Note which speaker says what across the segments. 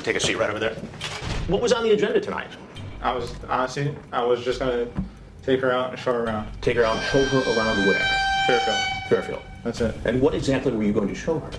Speaker 1: take a seat right over there. What was on the agenda tonight?
Speaker 2: I was just gonna take her out and show her around.
Speaker 1: Take her out and show her around where?
Speaker 2: Fairfield.
Speaker 1: Fairfield.
Speaker 2: That's it.
Speaker 1: And what exactly were you going to show her?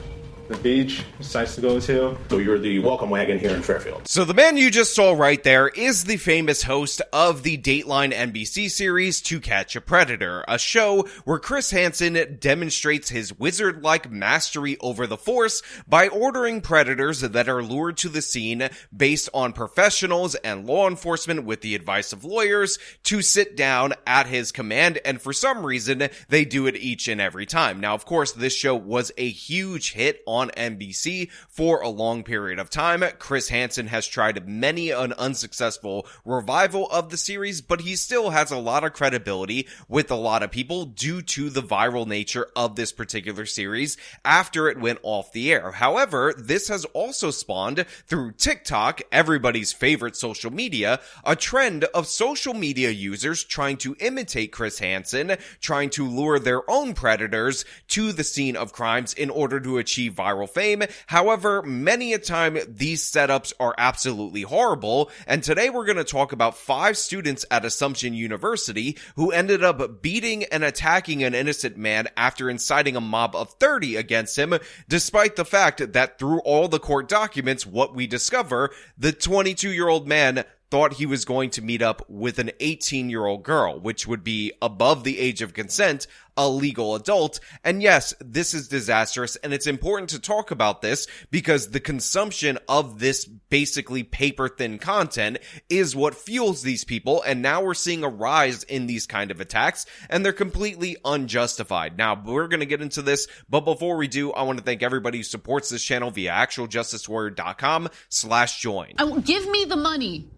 Speaker 2: The beach, sites to go to.
Speaker 1: So you're the welcome wagon here in Fairfield.
Speaker 3: So the man you just saw right there is the famous host of the Dateline NBC series To Catch a Predator, a show where Chris Hansen demonstrates his wizard-like mastery over the force by ordering predators that are lured to the scene based on professionals and law enforcement with the advice of lawyers to sit down at his command, and for some reason, they do it each and every time. Now, of course, this show was a huge hit on NBC for a long period of time. Chris Hansen has tried many an unsuccessful revival of the series, but he still has a lot of credibility with a lot of people due to the viral nature of this particular series after it went off the air. However, this has also spawned through TikTok, everybody's favorite social media, a trend of social media users trying to imitate Chris Hansen, trying to lure their own predators to the scene of crimes in order to achieve viral fame. However, many a time these setups are absolutely horrible, and today we're going to talk about 5 students at Assumption University who ended up beating and attacking an innocent man after inciting a mob of 30 against him, despite the fact that through all the court documents, what we discover, the 22-year-old man thought he was going to meet up with an 18-year-old girl, which would be above the age of consent, a legal adult. And yes, this is disastrous, and it's important to talk about this because the consumption of this basically paper-thin content is what fuels these people, and now we're seeing a rise in these kind of attacks, and they're completely unjustified. Now, we're going to get into this, but before we do, I want to thank everybody who supports this channel via actualjusticewarrior.com/join.
Speaker 4: Give me the money.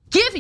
Speaker 4: Give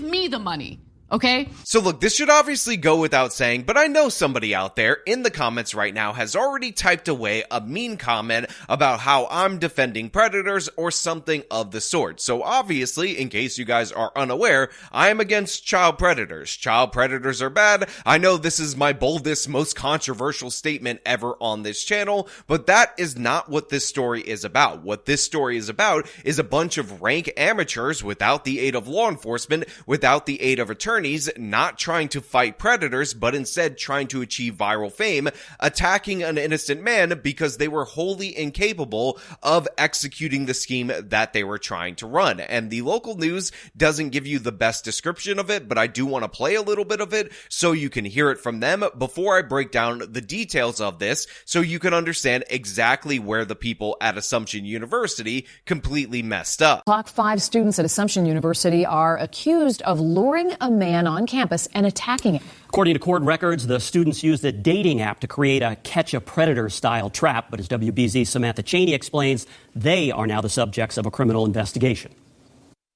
Speaker 4: me the money. Okay?
Speaker 3: So look, this should obviously go without saying, but I know somebody out there in the comments right now has already typed away a mean comment about how I'm defending predators or something of the sort. So obviously, in case you guys are unaware, I am against child predators. Child predators are bad. I know this is my boldest, most controversial statement ever on this channel, but that is not what this story is about. What this story is about is a bunch of rank amateurs without the aid of law enforcement, without the aid of attorneys, not trying to fight predators, but instead trying to achieve viral fame, attacking an innocent man because they were wholly incapable of executing the scheme that they were trying to run. And the local news doesn't give you the best description of it, but I do want to play a little bit of it so you can hear it from them before I break down the details of this so you can understand exactly where the people at Assumption University completely messed up.
Speaker 5: 5 students at Assumption University are accused of luring a man on campus and attacking him.
Speaker 6: According to court records, the students used a dating app to create a catch a predator style trap. But as WBZ's Samantha Cheney explains, they are now the subjects of a criminal investigation.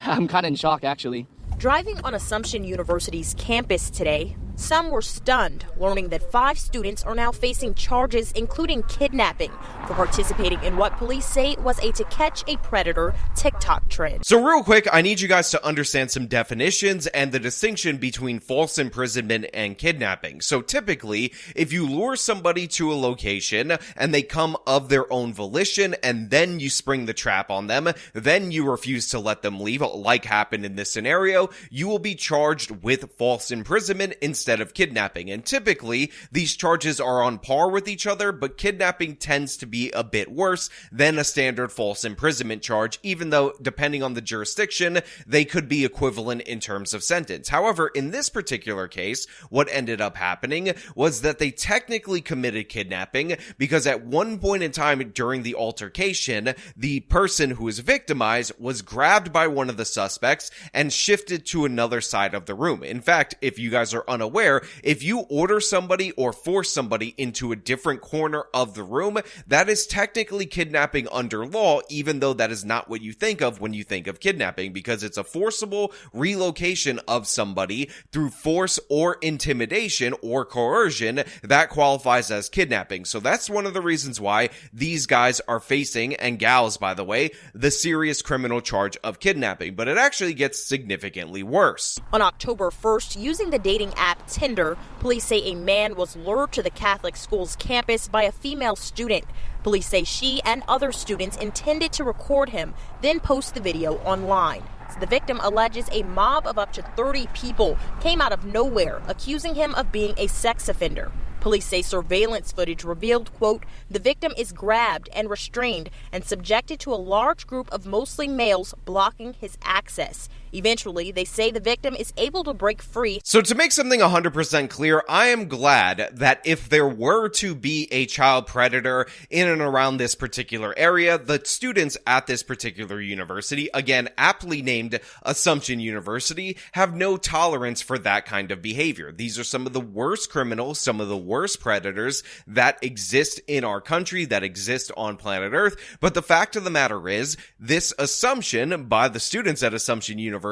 Speaker 7: I'm kind of in shock, actually.
Speaker 8: Driving on Assumption University's campus today, some were stunned learning that 5 students are now facing charges including kidnapping for participating in what police say was a to catch a predator TikTok trend.
Speaker 3: So real quick, I need you guys to understand some definitions and the distinction between false imprisonment and kidnapping. So typically, if you lure somebody to a location and they come of their own volition and then you spring the trap on them, then you refuse to let them leave, like happened in this scenario, you will be charged with false imprisonment instead of kidnapping. And typically, these charges are on par with each other, but kidnapping tends to be a bit worse than a standard false imprisonment charge, even though, depending on the jurisdiction, they could be equivalent in terms of sentence. However, in this particular case, what ended up happening was that they technically committed kidnapping because at one point in time during the altercation, the person who was victimized was grabbed by one of the suspects and shifted to another side of the room. In fact, if you guys are unaware, if you order somebody or force somebody into a different corner of the room, that is technically kidnapping under law, even though that is not what you think of when you think of kidnapping, because it's a forcible relocation of somebody through force or intimidation or coercion that qualifies as kidnapping. So that's one of the reasons why these guys are facing, and gals by the way, the serious criminal charge of kidnapping. But it actually gets significantly worse.
Speaker 8: On October 1st, using the dating app Tinder. Police say a man was lured to the Catholic school's campus by a female student. Police say she and other students intended to record him, then post the video online. The victim alleges a mob of up to 30 people came out of nowhere, accusing him of being a sex offender. Police say surveillance footage revealed, quote, the victim is grabbed and restrained and subjected to a large group of mostly males blocking his access. Eventually, they say the victim is able to break free.
Speaker 3: So to make something 100% clear, I am glad that if there were to be a child predator in and around this particular area, the students at this particular university, again, aptly named Assumption University, have no tolerance for that kind of behavior. These are some of the worst criminals, some of the worst predators that exist in our country, that exist on planet Earth. But the fact of the matter is, this assumption by the students at Assumption University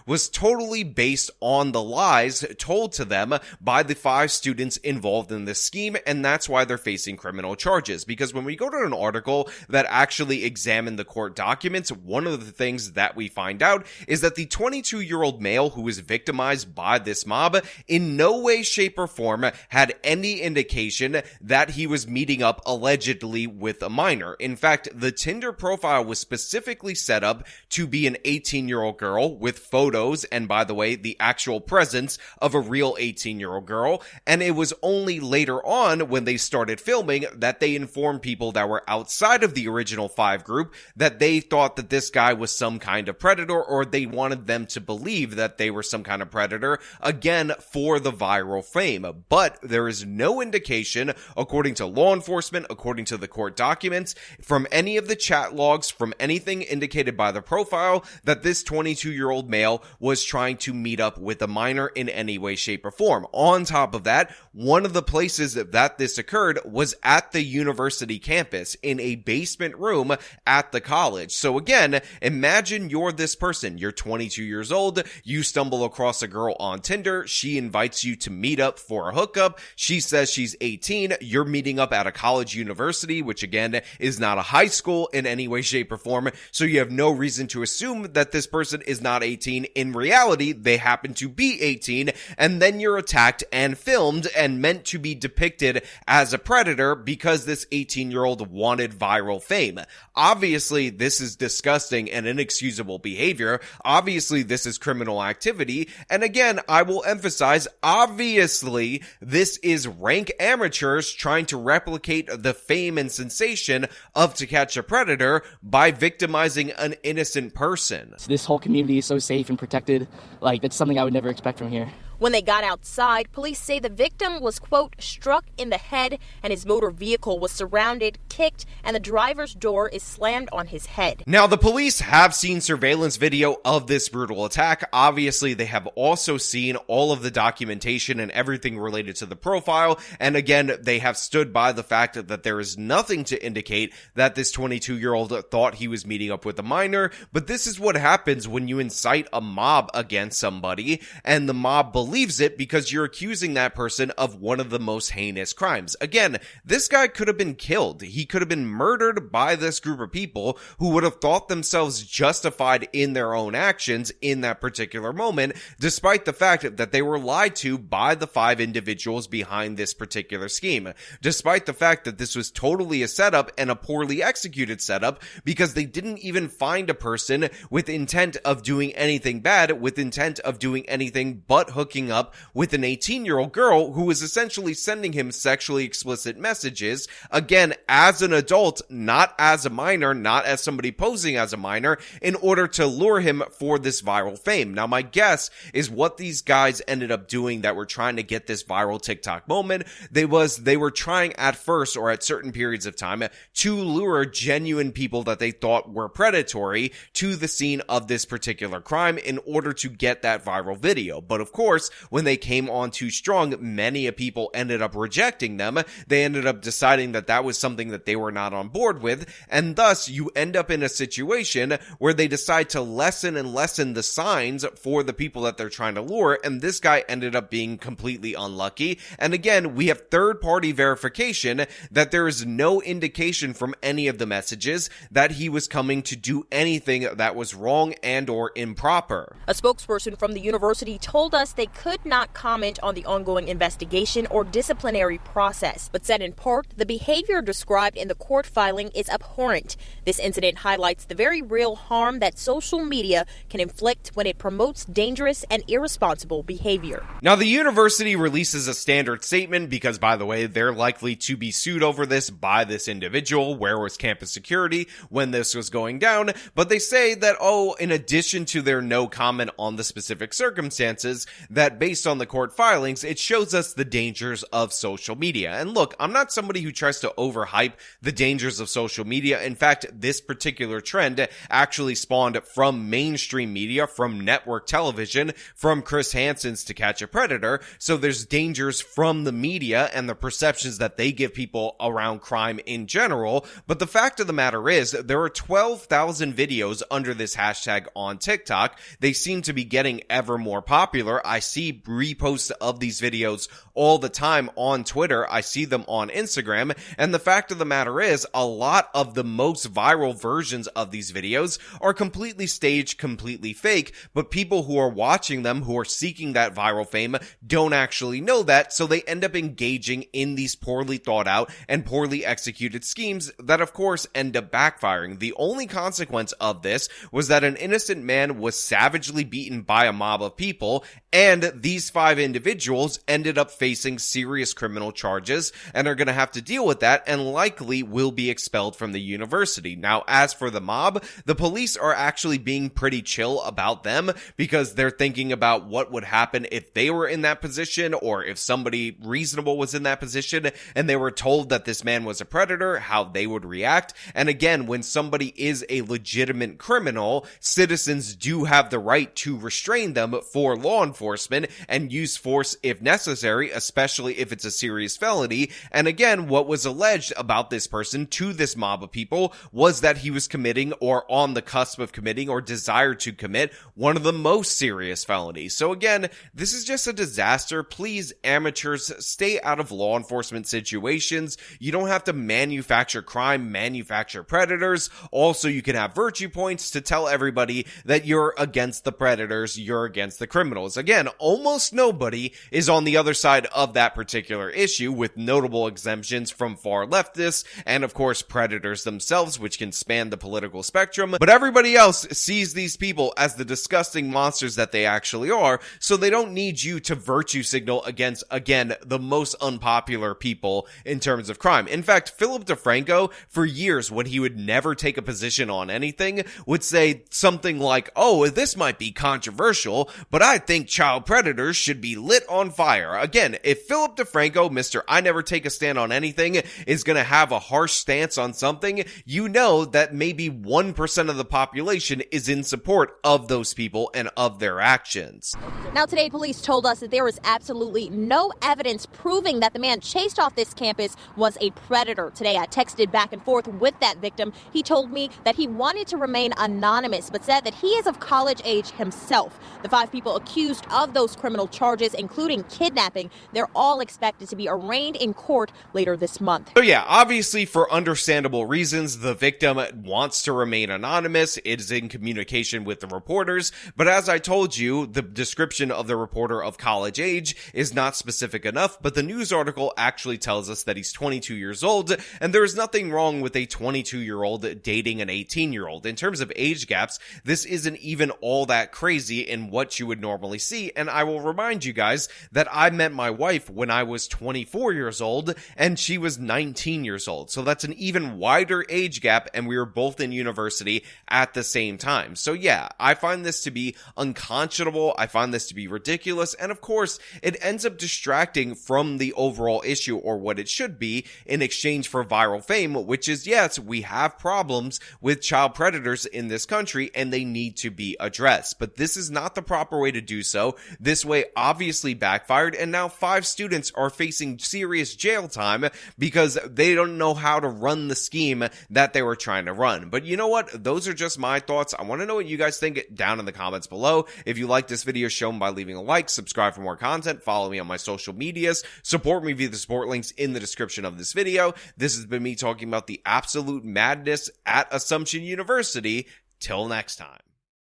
Speaker 3: was totally based on the lies told to them by the 5 students involved in this scheme, and that's why they're facing criminal charges. Because when we go to an article that actually examined the court documents, one of the things that we find out is that the 22-year-old male who was victimized by this mob in no way, shape, or form had any indication that he was meeting up allegedly with a minor. In fact, the Tinder profile was specifically set up to be an 18-year-old girl with photos and, by the way, the actual presence of a real 18-year-old girl. And it was only later on when they started filming that they informed people that were outside of the original 5 group that they thought that this guy was some kind of predator, or they wanted them to believe that they were some kind of predator, again, for the viral fame. But there is no indication, according to law enforcement, according to the court documents, from any of the chat logs, from anything indicated by the profile, that this 22-year-old male was trying to meet up with a minor in any way, shape, or form. On top of that, one of the places that this occurred was at the university campus, in a basement room at the college. So again, imagine you're this person, you're 22 years old, you stumble across a girl on Tinder, she invites you to meet up for a hookup, she says she's 18, you're meeting up at a college university, which again is not a high school in any way, shape, or form, so you have no reason to assume that this person is not 18. In reality, they happen to be 18, and then you're attacked and filmed and meant to be depicted as a predator because this 18-year-old wanted viral fame. Obviously, this is disgusting and inexcusable behavior. Obviously, this is criminal activity. And again, I will emphasize, obviously, this is rank amateurs trying to replicate the fame and sensation of To Catch a Predator by victimizing an innocent person.
Speaker 7: This whole community is so safe and protected. Like, that's something I would never expect from here.
Speaker 8: When they got outside, police say the victim was, quote, struck in the head and his motor vehicle was surrounded, kicked, and the driver's door is slammed on his head.
Speaker 3: Now, the police have seen surveillance video of this brutal attack. Obviously, they have also seen all of the documentation and everything related to the profile. And again, they have stood by the fact that there is nothing to indicate that this 22-year-old thought he was meeting up with a minor. But this is what happens when you incite a mob against somebody, and the mob believes it because you're accusing that person of one of the most heinous crimes. Again, this guy could have been killed. He could have been murdered by this group of people who would have thought themselves justified in their own actions in that particular moment, despite the fact that they were lied to by the 5 individuals behind this particular scheme. Despite the fact that this was totally a setup and a poorly executed setup, because they didn't even find a person with intent of doing anything bad, with intent of doing anything but hooking up with an 18-year-old girl who was essentially sending him sexually explicit messages, again, as an adult, not as a minor, not as somebody posing as a minor, in order to lure him for this viral fame. Now, my guess is what these guys ended up doing that were trying to get this viral TikTok moment, they were trying at first, or at certain periods of time, to lure genuine people that they thought were predatory to the scene of this particular crime in order to get that viral video. But of course, when they came on too strong, many people ended up rejecting them. They ended up deciding that that was something that they were not on board with, and thus you end up in a situation where they decide to lessen and lessen the signs for the people that they're trying to lure, and this guy ended up being completely unlucky. And again, we have third-party verification that there is no indication from any of the messages that he was coming to do anything that was wrong and or improper.
Speaker 8: A spokesperson from the university told us they could not comment on the ongoing investigation or disciplinary process, but said in part the behavior described in the court filing is abhorrent. This incident highlights the very real harm that social media can inflict when it promotes dangerous and irresponsible behavior.
Speaker 3: Now, the university releases a standard statement because, by the way, they're likely to be sued over this by this individual. Where was campus security when this was going down? But they say that, in addition to their no comment on the specific circumstances, that based on the court filings, it shows us the dangers of social media. And look, I'm not somebody who tries to overhype the dangers of social media. In fact, this particular trend actually spawned from mainstream media, from network television, from Chris Hansen's To Catch a Predator. So there's dangers from the media and the perceptions that they give people around crime in general. But the fact of the matter is, there are 12,000 videos under this hashtag on TikTok. They seem to be getting ever more popular. I see reposts of these videos all the time on Twitter. I see them on Instagram. And the fact of the matter is, a lot of the most viral versions of these videos are completely staged, completely fake, but people who are watching them, who are seeking that viral fame, don't actually know that, so they end up engaging in these poorly thought out and poorly executed schemes that, of course, end up backfiring. The only consequence of this was that an innocent man was savagely beaten by a mob of people, and these 5 individuals ended up facing serious criminal charges and are going to have to deal with that and likely will be expelled from the university. Now, as for the mob, the police are actually being pretty chill about them because they're thinking about what would happen if they were in that position, or if somebody reasonable was in that position and they were told that this man was a predator, how they would react. And again, when somebody is a legitimate criminal, citizens do have the right to restrain them for law enforcement and use force if necessary, especially if it's a serious felony. And again, what was alleged about this person to this mob of people was that he was committing, or on the cusp of committing, or desired to commit one of the most serious felonies. So again, this is just a disaster. Please, amateurs, stay out of law enforcement situations. You don't have to manufacture crime, manufacture predators. Also, you can have virtue points to tell everybody that you're against the predators, you're against the criminals. Again, almost nobody is on the other side of that particular issue, with notable exemptions from far leftists and, of course, predators themselves, which can span the political spectrum. But everybody else sees these people as the disgusting monsters that they actually are, so they don't need you to virtue signal against, again, the most unpopular people in terms of crime. In fact, Philip DeFranco, for years, when he would never take a position on anything, would say something like, this might be controversial, but I think child predators should be lit on fire. Again, if Philip DeFranco, Mr. I never take a stand on anything, is going to have a harsh stance on something, you know that maybe 1% of the population is in support of those people and of their actions.
Speaker 8: Now, today, police told us that there is absolutely no evidence proving that the man chased off this campus was a predator. Today, I texted back and forth with that victim. He told me that he wanted to remain anonymous, but said that he is of college age himself. The 5 people accused of those criminal charges, including kidnapping, they're all expected to be arraigned in court later this month.
Speaker 3: So yeah, obviously for understandable reasons, the victim wants to remain anonymous. It is in communication with the reporters, but as I told you, the description of the reporter of college age is not specific enough, but the news article actually tells us that he's 22 years old, and there is nothing wrong with a 22-year-old dating an 18-year-old. In terms of age gaps, this isn't even all that crazy in what you would normally see, and I will remind you guys that I met my wife when I was 24 years old, and she was 19 years old, so that's an even wider age gap, and we were both in university at the same time. So yeah, I find this to be unconscionable, I find this to be ridiculous, and of course, it ends up distracting from the overall issue, or what it should be, in exchange for viral fame, which is, yes, we have problems with child predators in this country, and they need to be addressed. But this is not the proper way to do so. This way obviously backfired, and now 5 students are facing serious jail time because they don't know how to run the scheme that they were trying to run. But you know what? Those are just my thoughts. I want to know what you guys think down in the comments below. If you like this video, show them by leaving a like, subscribe for more content, follow me on my social medias, support me via the support links in the description of this video. This has been me talking about the absolute madness at Assumption University. Till next time.